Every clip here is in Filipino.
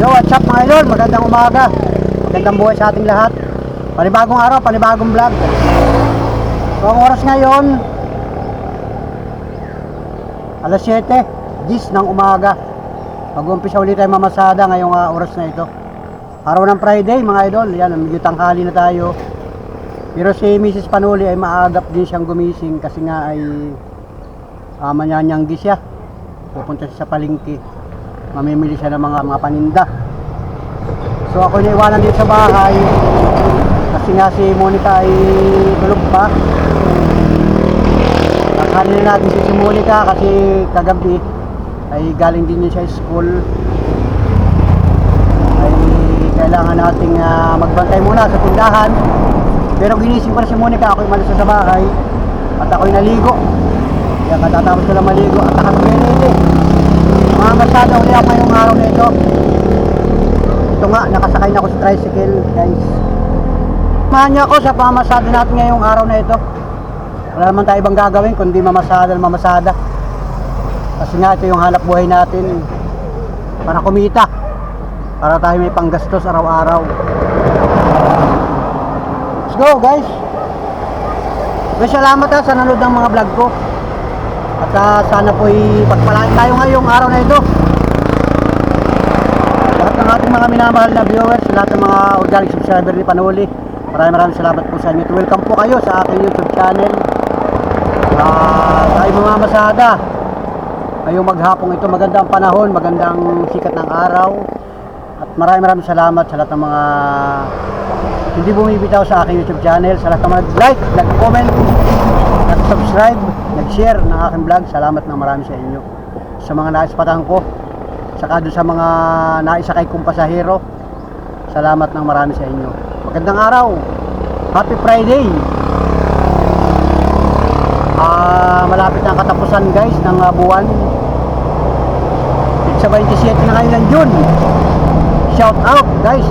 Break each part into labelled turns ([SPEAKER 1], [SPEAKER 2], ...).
[SPEAKER 1] Yo, what's up mga idol? Magandang umaga. Magandang buhay sa ating lahat. Panibagong araw, panibagong vlog. So ang oras ngayon alas 7:10 ng umaga. Mag-uumpisa ulit tayo mamasada ngayong oras na ito. Araw ng Friday mga idol. Yan, medyo tanghali na tayo. Pero si Mrs. Panuli ay maagap din siyang gumising kasi nga ay manyanyanggi siya. Pupunta siya sa palengke. Mamimili siya ng mga paninda. So ako naiwanan dito sa bahay kasi nga si Monica ay tulog pa. Kakanin natin si Monica kasi kagabi ay galing din niya sa school. Ay kailangan nating magbantay muna sa tindahan. Pero ginising pa rin si Monica, ako'y malis sa bahay at ako'y naligo. Kaya katatapos ko lang maligo at nakapagpiliti. Mga masyado ulit ako ngayong araw na ito. Ito nga, nakasakay na ako sa tricycle guys. Samahan niyo ako sa pamamasada natin ngayong araw na ito. Wala naman tayo ibang gagawin kundi mamasada na mamasada. Kasi nga ito yung hanap buhay natin para kumita, para tayo may panggastos araw-araw. Let's go guys. Salamat sa nanood ng mga vlog ko. At sana po'y pagpalain tayo ngayong araw na ito. Lahat ng ating mga minamahal na viewers, lahat ng mga organic subscriber ni Panuli, maraming salamat po sa inyo. Welcome po kayo sa aking YouTube channel. Tayo mamamasada ngayong maghapong ito. Magandang panahon, magandang sikat ng araw. At maraming salamat sa lahat ng mga hindi bumibitaw sa aking YouTube channel, sa lahat ng mga like, nag-comment, nag-subscribe, nag-share ng aking vlog. Salamat ng marami sa inyo. Sa mga naispatahan ko, saka doon sa mga naisakay kong pasahero, salamat ng marami sa inyo. Magandang araw, happy Friday. Malapit na ang katapusan guys ng buwan. Sa 27 na ngayon ng June. Shout out guys,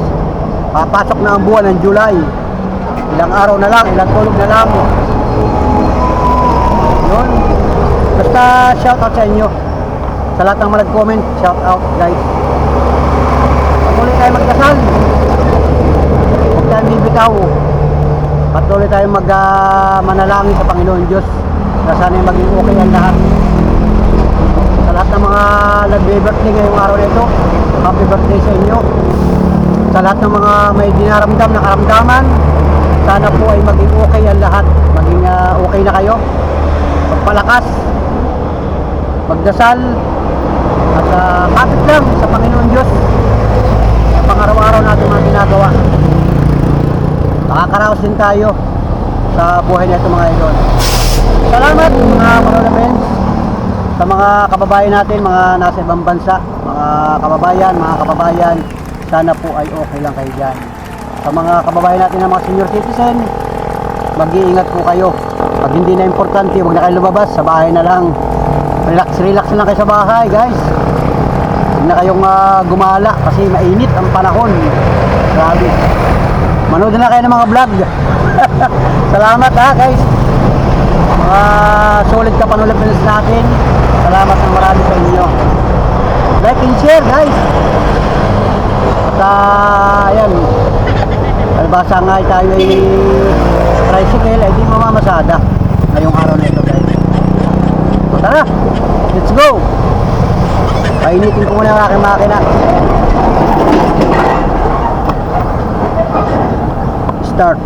[SPEAKER 1] papasok na ang buwan ng July. Ilang araw na lang, ilang tulog na lang. Yun. Basta shout out sa inyo, sa lahat ng mga nag-comment. Shout out guys. Patuloy tayo magdasal, huwag tayo bibitaw. Patuloy tayo manalangin sa Panginoon Diyos na sana'y maging okay ang lahat. Sa lahat ng mga nagbe-birthday ngayong araw na ito, happy birthday sa inyo. Sa lahat ng mga may dinaramdam na karamdaman, sana po ay maging okay ang lahat. Maging okay na kayo. Magpalakas, magdasal, at kapit lang sa Panginoon Diyos sa pang-araw-araw natin mga ginagawa. Makakaraos din tayo sa buhay na ito mga idol. Salamat mga Panolabens, sa mga kababayan natin, mga nasa ibang bansa, mga kababayan, sana po ay okay lang kayo dyan. Sa mga kababayan natin na mga senior citizen, mag-iingat po kayo. Pag hindi na importante, huwag na kayo lumabas, sa bahay na lang. Relax na lang kayo sa bahay guys. Huwag na kayong gumala kasi mainit ang panahon. Grabe. Manood na kayo ng mga vlog. Salamat guys, mga solid ka Panolabens natin. Salamat ng marami sa inyo. Like and share guys. At ayan, albasa nga tayo ay tricycle ay di mamamasada ngayong araw na ito guys. So tara, let's go. Painitin ko muna ang aking makina. Start.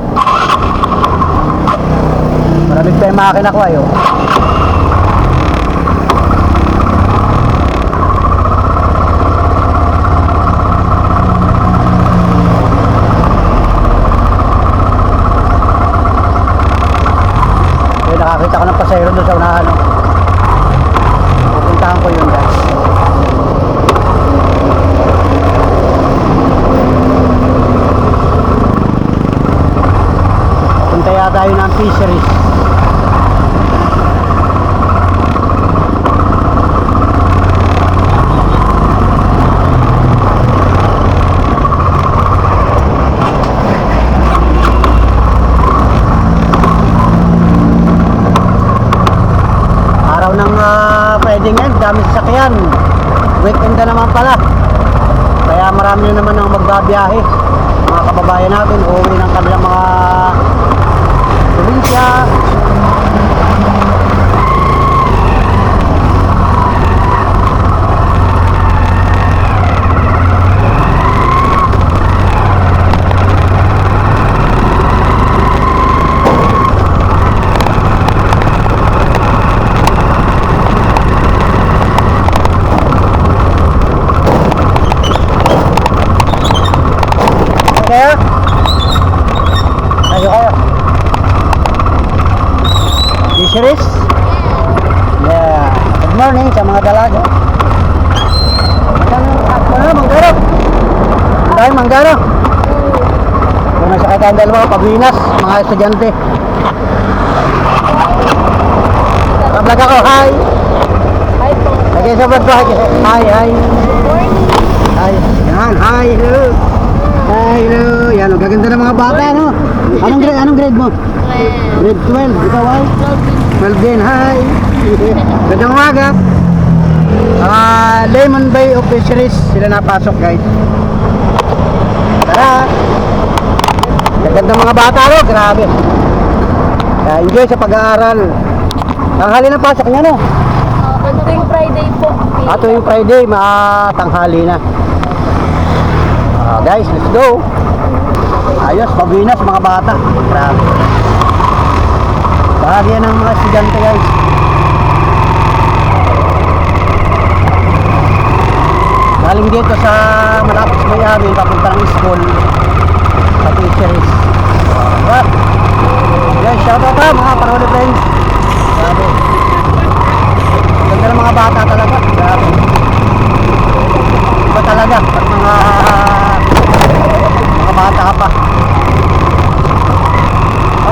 [SPEAKER 1] Maraming pa yung makina ko ayo. Nakakita ko ng pasahero doon sa unahan. Pupuntahan ko yun guys. Punta yata yun ng fisheries. Friday ngayon, dami sasakyan. Weekend na naman pala. Kaya marami na naman ang magbabiyahe. Mga kababayan natin, uuwi ng kanilang mga probinsya. Kaya? Tayo kayo. Fisheries? Yeah. Good morning sa mga dalaga. Manggaro. Ang dahil manggaro. Kung nasakay tayong dalawa, pagwinas, mga estudyante. Vlog ako, hi!
[SPEAKER 2] Hi po.
[SPEAKER 1] Lagay sa vlog ko, hi, hi. Hi, yan, hi, hello. Hi, hello. Yan, gaganda ng mga bata, no? Anong grade mo? Grade 12. Ikaw ay? 12 din. Hi. Gandang umaga. Lemon Bay of Fisheries. Sila napasok, guys. Tara. Gaganda mga bata, no? Grabe. Enjoy sa pag-aaral. Tanghali na pasok niya, no?
[SPEAKER 2] Ito yung Friday po.
[SPEAKER 1] Ito yung Friday, tanghali na. Guys, let's go. Ayos, pabinas mga bata. Grabe. Bahagi ng mga estudyante, guys. Galing dito sa malapit sa Miami, papunta ng school sa fisheries. Guys, shout out mga paroli friends. Grabe. Ganda ng mga bata talaga. Grabe. Iba talaga at mga bata pa.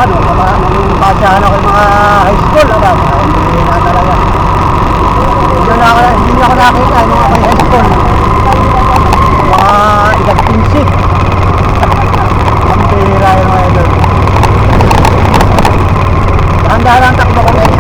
[SPEAKER 1] Nung basahan ako yung mga high school, hindi na talaga. Hindi ako nakita yung mga high school. Mga edad 15. Ang pira yung mga idol. Dahan-dahan takbo ko, guys.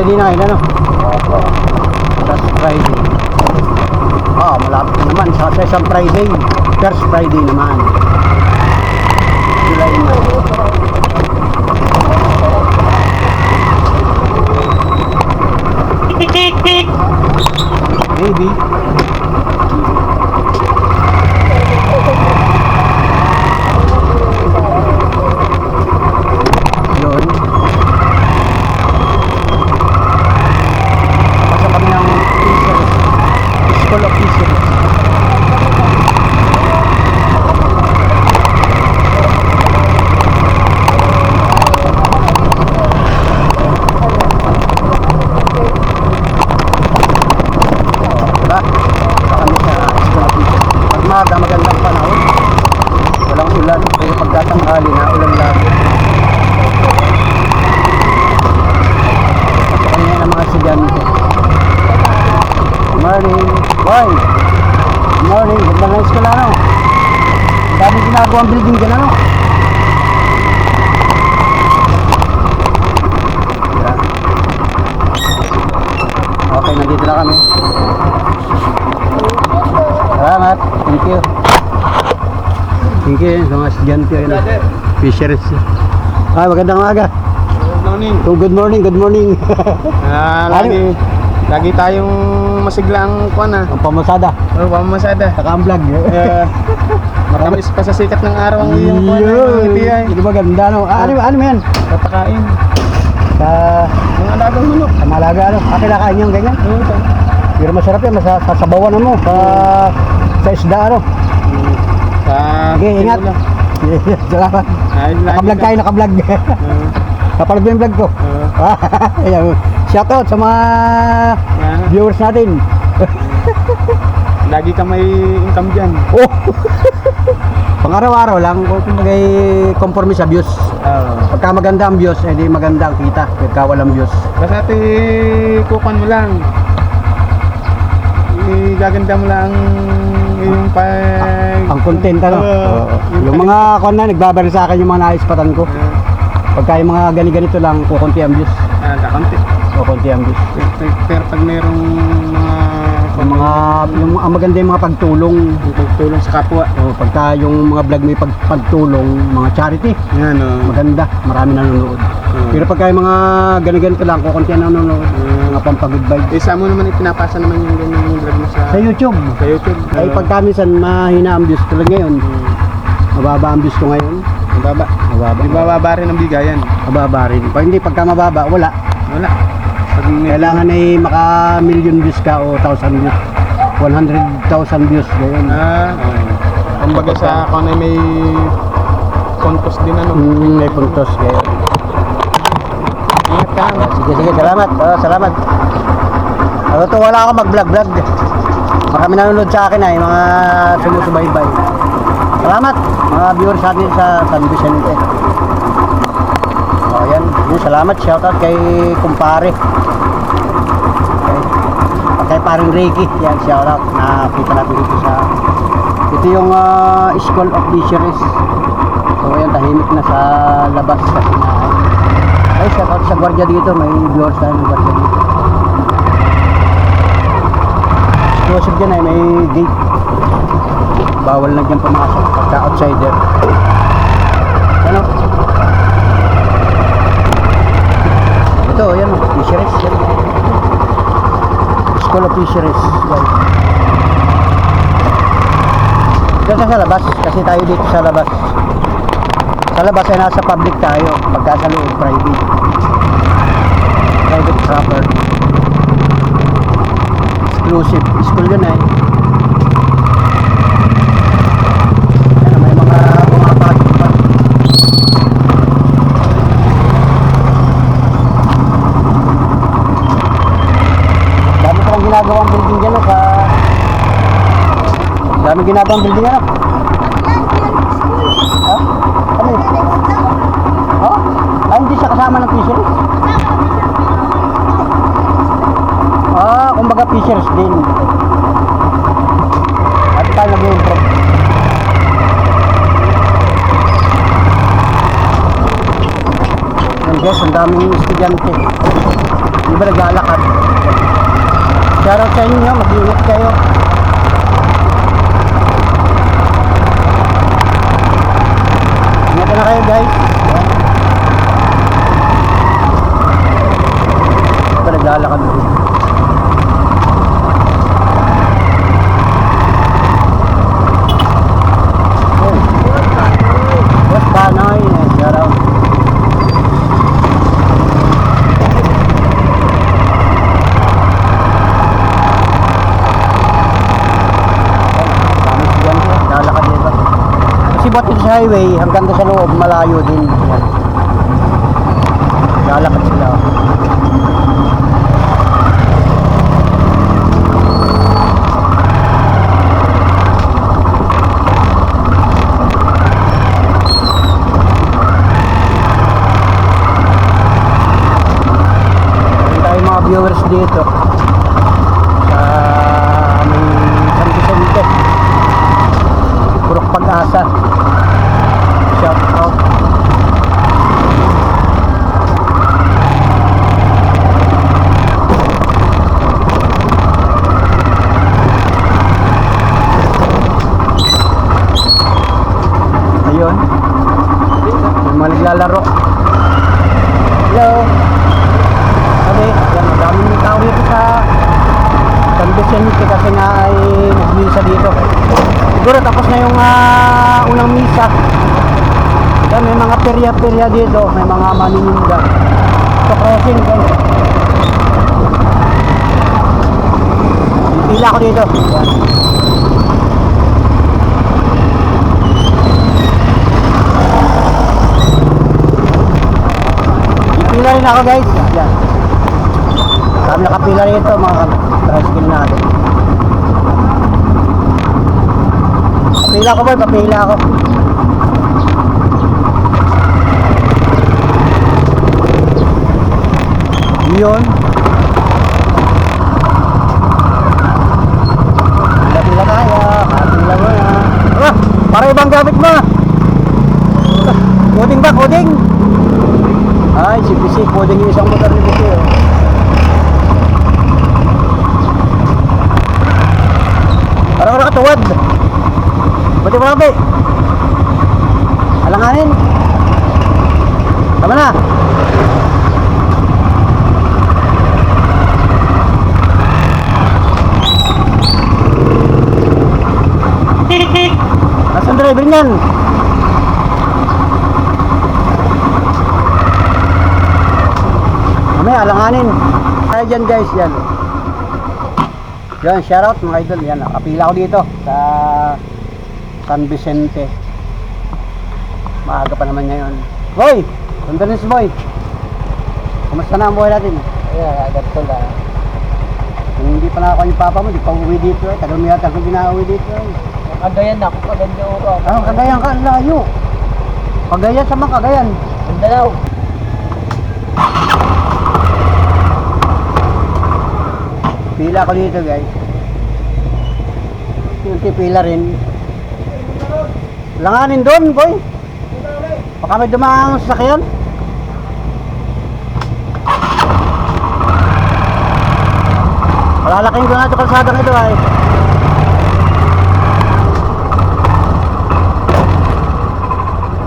[SPEAKER 1] Friday na ngayon, ano? Last Friday. Malapit na naman sa isang Friday. First Friday naman. July na. Maybe. Yun. Pasok kami ng School of Fisheries. Diba? Pasok kami sa School of Fisheries. Pag maga, magandang panahon. Walang ulan. Pero pagkatanghali na ulan lagi. Pasok kami ng mga estudyante. Morning. Boy. Morning. Ganda ng school, ano? Ang daming ginagawang building dyan, ano? Yeah. Okay, nandito na kami. Salamat. Thank you. Thank you sa mga estudyante. Fisheries. Magandang umaga.
[SPEAKER 3] Good morning.
[SPEAKER 1] Oh, good morning, good morning.
[SPEAKER 3] Lagi tayong masiglang kuan ah.
[SPEAKER 1] Ang pamasada.
[SPEAKER 3] Pamamasada.
[SPEAKER 1] Saka ang vlog.
[SPEAKER 3] Matamis pa sa sikat ng araw ang iyong kuan ah, ibigay.
[SPEAKER 1] Hindi ba ganda, no? Ano yan?
[SPEAKER 3] Papakain.
[SPEAKER 1] Sa
[SPEAKER 3] Mga alagang manok.
[SPEAKER 1] Malaga, ano? Kinakain yung ganyan. Pero masarap yan, sasabawan mo sa isda, ano?
[SPEAKER 3] Sa
[SPEAKER 1] Sige, ingat.
[SPEAKER 3] tinola.
[SPEAKER 1] Salamat. Nakablog tayo, nakablog. Kapalad mo yung vlog ko. Ayan. Shoutout sa mga viewers natin.
[SPEAKER 3] Lagi ka may income dyan.
[SPEAKER 1] Oh! Pang-araw-araw lang, kung magay conforme sa views. Pagka maganda ang views, edi maganda ang kita. Pagka walang views.
[SPEAKER 3] Basta kukuan mo lang. Gaganda mo lang yung
[SPEAKER 1] Ang content, ano? Yung mga kung na, nagbabalik sa akin yung mga naispatan ko. Pagka yung mga ganito lang, kukunti ang views.
[SPEAKER 3] kakamti.
[SPEAKER 1] Kukunti ang views.
[SPEAKER 3] Pero pag merong
[SPEAKER 1] Ang maganda yung mga pagtulong.
[SPEAKER 3] pagtulong sa kapwa.
[SPEAKER 1] Pagka yung mga vlog may pagtulong, mga charity,
[SPEAKER 3] Yan o.
[SPEAKER 1] maganda, marami nanonood. Pero pagka yung mga ganito lang, kukunti ang nanonood, mga pampag-good vibes.
[SPEAKER 3] Isa mo naman ipinapasa naman yung ganyan yung vlog mo
[SPEAKER 1] Sa YouTube.
[SPEAKER 3] sa YouTube.
[SPEAKER 1] Ay pagka minsan mahina ang views tulad ngayon, mababa ang views ko ngayon.
[SPEAKER 3] Mababa. Di ba mababa rin ang bigayan?
[SPEAKER 1] Mababa rin. Pag hindi, pagka mababa, wala.
[SPEAKER 3] Wala. Pag
[SPEAKER 1] Kailangan ay maka million views ka o 1,000 views. 100,000 views. Ganyan.
[SPEAKER 3] kumbaga sa kung ano may contest din ano.
[SPEAKER 1] May puntos. Ganyan.
[SPEAKER 3] Ingat ka.
[SPEAKER 1] Sige, salamat. Salamat. Natutuwa lang ako mag-vlog. Marami nanonood sa akin ay mga sumusubaybay. Salamat mga viewers natin sa San Vicente. Yan. Salamat. Shoutout kay kumpare. Okay. Kay paring Ricky. Yan, shoutout. Nakita natin dito sa ito yung School of Fisheries. So yan, tahimik na sa labas kasi na ay shoutout sa gwardiya dito. May viewers tayo ng gwardiya dito. Exclusive dyan ay may gate. Bawal na dyan pumasok pagka outsider. Ano? Ito, yan o, fisheries. Yan. School of Fisheries. Yan. Dito sa labas, kasi tayo dito sa labas. Sa labas ay nasa public tayo, pagka sa loob, private. Private property. Exclusive. School yun eh. Yan, may mga pumapasok pa. Dami pa kang ginagawang building dyan sa... Dami ginagawang building ano? Ha? Ano yun? Oh? Hindi siya kasama ng fisheries? Kumbaga fishers din. At tayo nag-improve. Yan guys, ang daming estudyante. Di ba naglalakad? Shoutout sa inyo, mag-ingat kayo. Ingat na kayo guys. Di ba naglalakad? Boss Panoy, shoutout. Lalakad dito. Kasi Batis Highway, hanggang doon sa loob, malayo din. Yan. Lalakad sila. Meron tayong mga viewers dito sa San Vicente. Purok Pag-asa. Shout out. Ayun. May mga naglalaro. Hello. Sabi, yan, maraming tao dito sa San Vicente kasi nga ay nagmisa dito. Siguro tapos na yung unang misa. Yan, may mga perya-perya dito, may mga manininda. Sa crossing, yan. Pila ako dito. Yan. Pila rin ako guys. Yan. Kami nakapila rito mga tricycle natin. Papila ko boy, papila ako. Yun. Pila tayo, kapila mo na. Ah, para ibang gamit mo. Coding ba, coding? Ay, si PC, coding yung isang motor ni PC. Oh. Parang nakatuwad. Buti mo kape. Alanganin. Tama na. Nasaan driver niyan? Mamaya alanganin. Kaya dyan guys, yan. Yan, shoutout mga idol. Yan, nakapila ko dito sa San Vicente. Maaga pa naman ngayon. Boy! Condolence boy! Kumusta na ang buhay natin?
[SPEAKER 4] Yeah, ganito lang.
[SPEAKER 1] Kung hindi pa nakakuha yung papa mo, di pa uwi dito eh. Tagal mo yata kung ginauwi dito eh.
[SPEAKER 4] Kagayan ako, kaganda ako.
[SPEAKER 1] Ah, Cagayan ka, ang layo. Cagayan sa mga Cagayan.
[SPEAKER 4] Mindanao.
[SPEAKER 1] Pila ko dito guys. Yung pila rin. Langanin doon boy. Baka may dumang sasakyan. Palalaking ko nga ito kalsadang ito ay.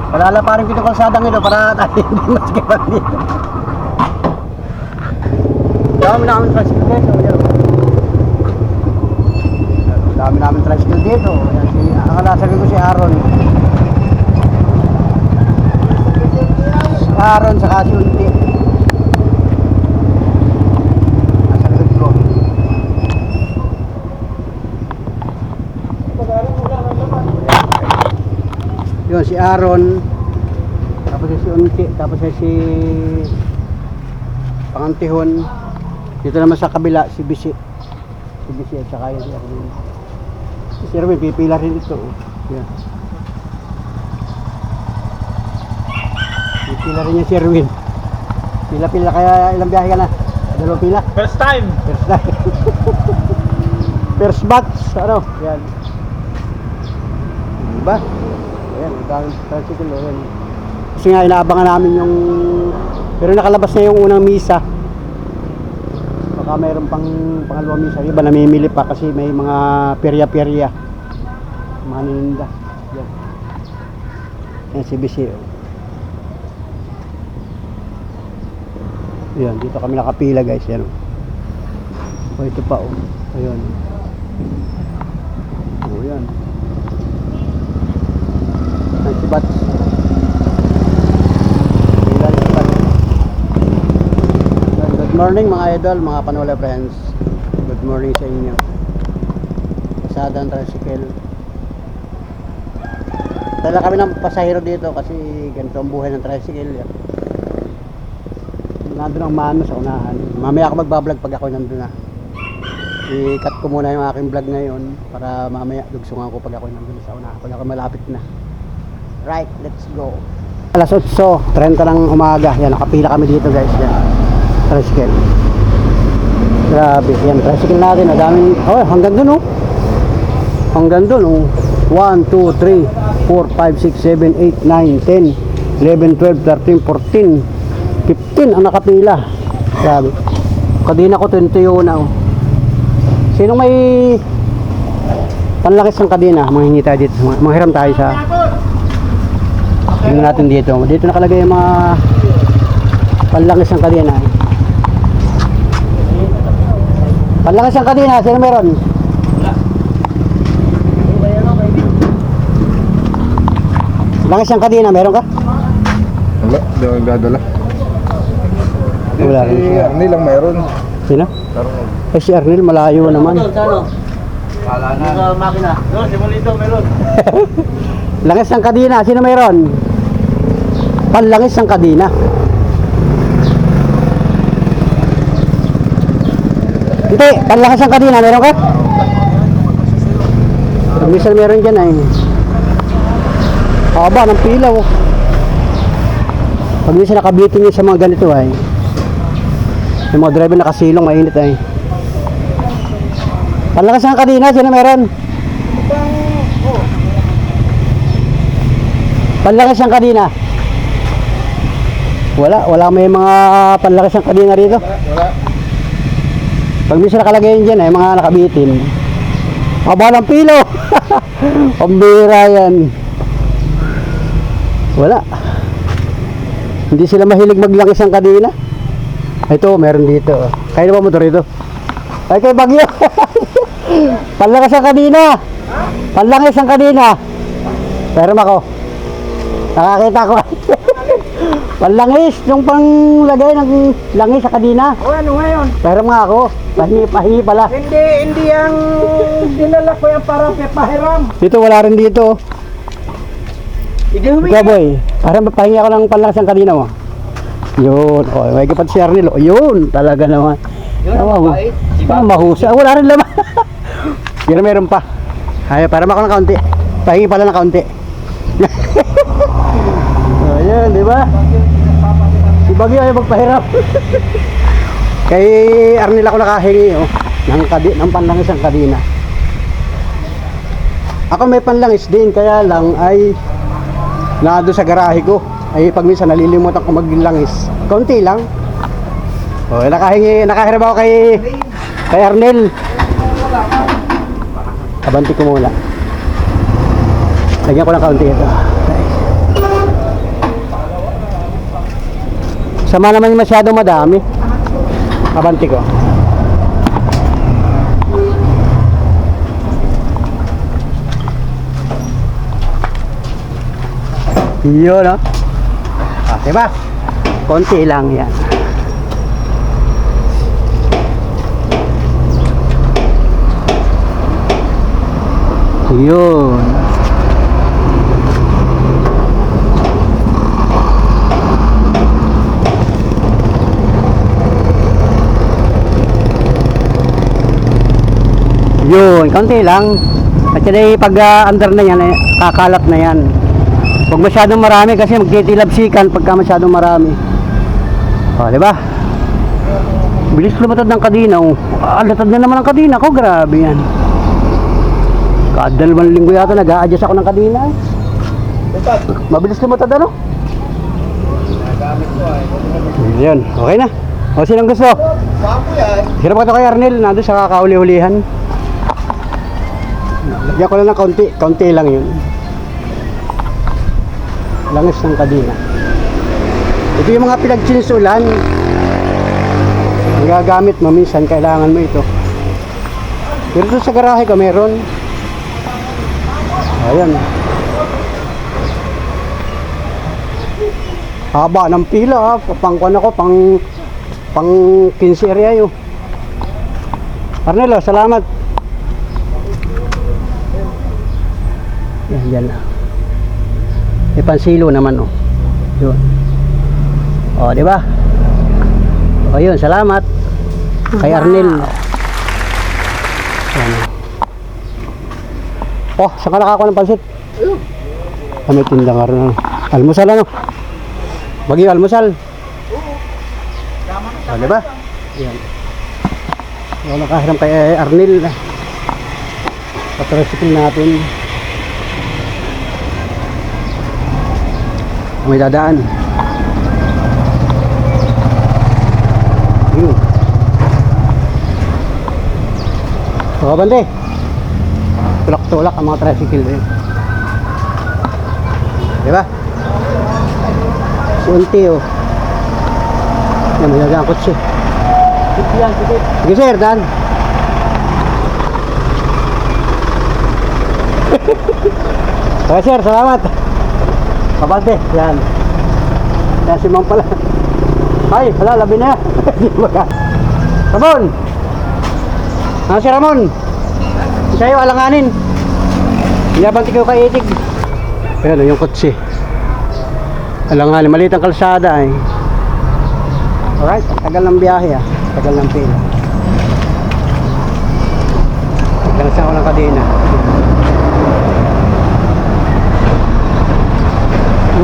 [SPEAKER 1] Palalaparin ko ito kalsadang ito para tayo hindi maskipan dito. Dami namin tricycle dito. Dami namin tricycle dito. Yan, ang alasabi ko si Aaron. Si Aaron saka si Unti. Nasa likod ko. Yun, si Aaron. Tapos si Unti. Tapos si Pangantihon. Dito naman sa kabila si Bisi. Si Bisi at saka yun si Aaron. Si Erwin, pipila rin ito. Yan. Pipila rin niya si Erwin. Pila-pila kaya ilang biyahe ka na? Dalawang pila?
[SPEAKER 3] First time!
[SPEAKER 1] First time. First batch. Ano? Yan. Diba? Ayan, ang tricycle. Ayan. Kasi nga inaabangan namin yung... Pero nakalabas na yung unang misa. Baka mayroon pang pangalawang misa. Iba namimili pa kasi may mga perya-perya. Mga nininda. Yan. Yan si BC. Yan, dito kami nakapila guys. Yan. Oh, ito pa oh. Ayun. Oh, yan. Yan si Bats. Pila si Bats. Good morning mga idol, mga Panola friends. Good morning sa inyo. Pasada ang tricycle. Dala kami ng pasahero dito kasi ganito ang buhay ng tricycle. Yan. Nandun ang mano sa unahan. Mamaya ako magbablog pag ako nandun na. I-cut ko muna yung aking vlog ngayon para mamaya dugsungan ko pag ako nandun sa unahan. Pag ako malapit na. Right, let's go. Alas 8:30 ng umaga. Yan, nakapila kami dito guys. Yan. Tricycle. Grabe. Yan, tricycle natin. Madaming, oh, hanggang dun oh. Hanggang dun oh. 1, 2, 3, 4, 5, 6, 7, 8, 9, 10, 11, 12, 13, 14, 15 ang nakapila. Grabe. Kadina ko 21 na oh. Sino may panlakis ng kadina? Manghingi tayo dito. Manghiram tayo sa tingnan natin dito. Dito nakalagay yung mga panlakis ng kadina. Panlakis ng kadina, sino meron? Langis ng kadina, meron ka?
[SPEAKER 3] Wala, di ako nagdadala.
[SPEAKER 1] Wala rin.
[SPEAKER 3] Si Arnie lang mayroon.
[SPEAKER 1] Sino? Eh si Arnel, malayo naman.
[SPEAKER 3] Wala na. Sa makina. No, si Molito meron.
[SPEAKER 1] Langis ng kadina, sino meron? Panlangis ng kadina. Hindi, panlangis ng kadina, meron ka? Minsan meron dyan ay. Haba ng pila oh. Pag minsan nakabitin nyo sa mga ganito ay. Yung mga driver nakasilong, mainit ay. Panlakas ng kadina, sino meron? Panlakas ng kadina. Wala may mga panlakas ng kadina rito.
[SPEAKER 3] Wala.
[SPEAKER 1] Pag minsan nakalagay dyan ay mga nakabitin. Haba ng pilo. Pambira yan. Wala. Hindi sila mahilig maglangis ng kadina. Ito, meron dito. Kaya na ba motor ito? Ay, kay Bagyo. Panlangis ang kadina. Panlangis ang kadina. Pero ako. Nakakita ko. Panlangis. Yung panglagay ng langis sa kadina.
[SPEAKER 4] O ano ngayon?
[SPEAKER 1] Pero ako. Pahingi pala.
[SPEAKER 4] Hindi ang dinala ko yan para pahiram.
[SPEAKER 1] Dito, wala rin dito. Ikaw boy. Parang pahingi ako ng panlangis ang kadina mo. Yun. O, may kapat si Arnel. O, yun. Talaga naman. Mahusa. Wala rin laman. Pero meron pa. Ay, para mako ng kaunti. Pahingi pala ng kaunti. Ayan, di ba? Si Bagyo ay magpahiram. Kay Arnel ako nakahingi oh, ng panlangis ang kadina. Ako may panlangis din, kaya lang ay nado sa garahe ko. Ay pag minsan nalilimutan ko maglangis. Kaunti lang. Oh, nakahiram ako kay Arnel. Abanti ko muna. Lagyan ko ng kaunti ito. Sama naman yung masyadong madami. Abanti ko. Yun, no? Ah, diba? Konti lang yan. Yun. Yun, konti lang. At saka pag under na yan, kakalat na yan. Huwag masyadong marami kasi magtitilabsikan pagka masyadong marami. O, di ba? Bilis lumatad ng kadina. Latad na naman ang kadina ko. Grabe yan. Kadalawang linggo yata nag-a-adjust ako ng kadina. Mabilis lumatad ano? Yan, okay na. O, sinong gusto? Hirap ka to kay Arnel, nandun sa kakauli-ulihan. Lagyan ko lang ng kaunti lang yun. Langis ng kadina. Ito yung mga pinagsinsulan. Ang gagamit mo, minsan kailangan mo ito. Pero doon sa garahe ko meron. Ayan. Haba ng pila, pangkuan ako, pang 15 area yun. Arnel, salamat. Yan na. May pansilo naman oh. Yun. Oh, di ba? Oh, yun, salamat. Kay Arnel. Yan. Oh, saan ka nakakuha ng pansit? Ah, may tindang araw na. Almusal ano? Bagyo almusal. Oh, di ba? Yan. Yung nakahiram kay Arnel. Patrasikin natin. May dadaan. Yun. So, bante. Tulak-tulak ang mga tricycle din. Diba? Unti oh. Yan, may dadaan kotse. Sige sir, Dan. Okay sir, salamat. Kabante, yan. Yan si Mang pala. Ay, wala, labi na. Ramon! Ano si Ramon? Sa'yo, alanganin. Inabanti ko kay Itig. Ayan, yung kotse. Alanganin, maliit ang kalsada eh. Alright, tagal ng biyahe ah. Tagal ng pila. Tagal sa ako ng kadena.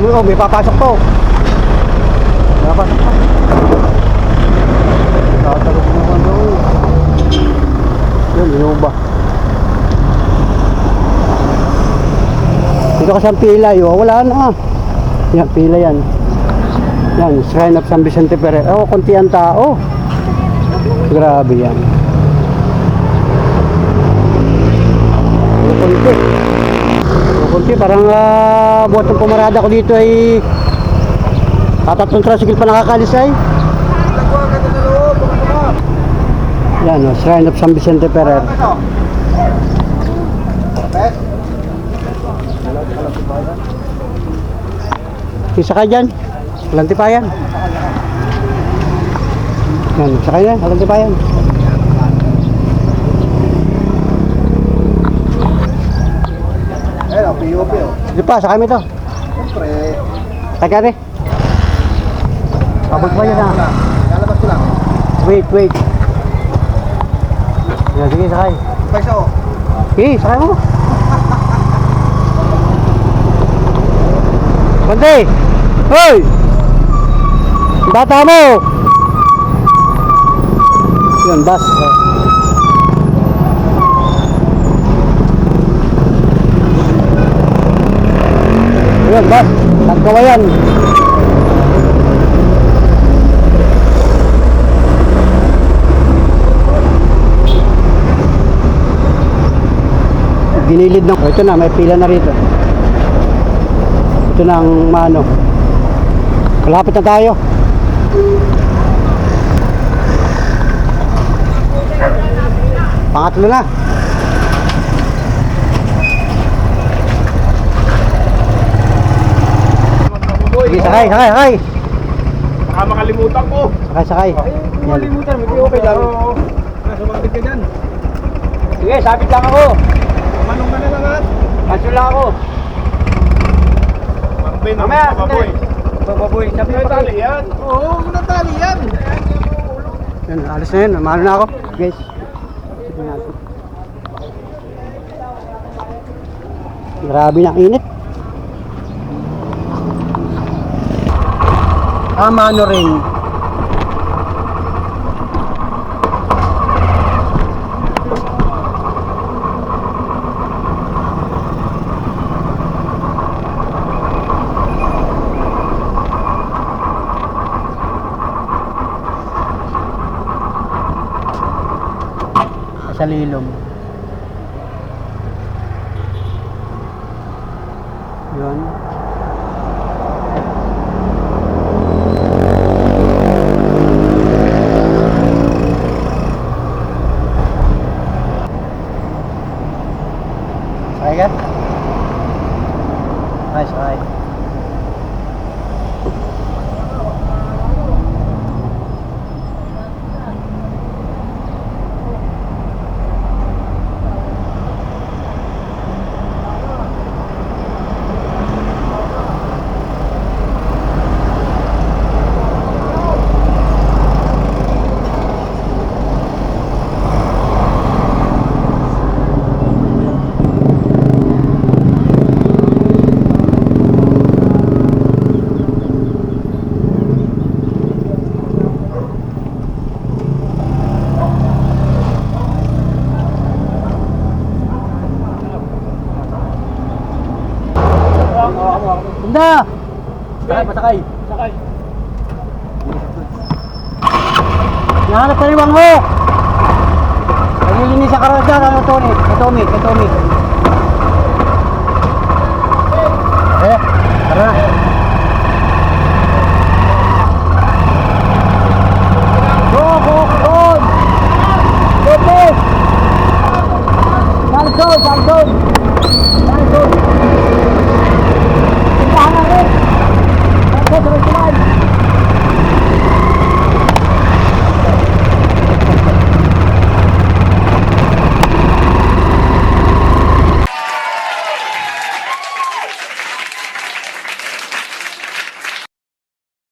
[SPEAKER 1] Oh, may papasok po. May papasok po. Tatagos mo ko doon. Yun, inuba. Dito kasi ang pila yun. Wala na. Yan, pila yan. Yan, Shrine of San Vicente Ferrer. Oh, konti ang tao. Grabe yan. Konti. Kunti, parang buhat ng pumarada ko dito ay tatatlong tricycle pa nakakalis ay. Yan o, Shrine of San Vicente Ferrer. Isa ka dyan, Lantipayan. Yan, isa ka dyan, Lantipayan. Sige pa, sa kami to. Siyempre. Taga rin. Pabot pa yun ha. Lalabas ko lang. Wait. Yan, sige, sakay. Pagsa ko. Sige, sakay mo. Bante! Hoy! Bata mo! Yan, bus. Ayan, bas, nagkawayan. Ginilid ng, ito na, may pila na rito. Ito na ang mano. Malapit na tayo. Pangatlo na. Sige, sakay.
[SPEAKER 3] Baka makalimutan ko.
[SPEAKER 1] Sakay.
[SPEAKER 3] Makalimutan, hindi okay lang. Sumakit ka dyan.
[SPEAKER 1] Sige, sabit lang ako.
[SPEAKER 3] Manong ka na lang at.
[SPEAKER 1] Cancel lang ako.
[SPEAKER 3] Marbin,
[SPEAKER 1] Mamaya,
[SPEAKER 3] baboy.
[SPEAKER 1] Baboy, sabi mo
[SPEAKER 3] Natali yan. Oo, natali yan.
[SPEAKER 1] Yan, alis na yun. Mahalo na ako. Guys. Sige natin. Grabe na init. Mano rin. sa Lilom. Yun. Okay ka? Nice, okay. Bunda! Sakay, pasakay.
[SPEAKER 4] Sakay.
[SPEAKER 1] Nahanap ka riwang mo! Naglilinis sa karoon dyan, ano Tony? Kay Tommy. Tara na. Go! Go! Go! Salzon!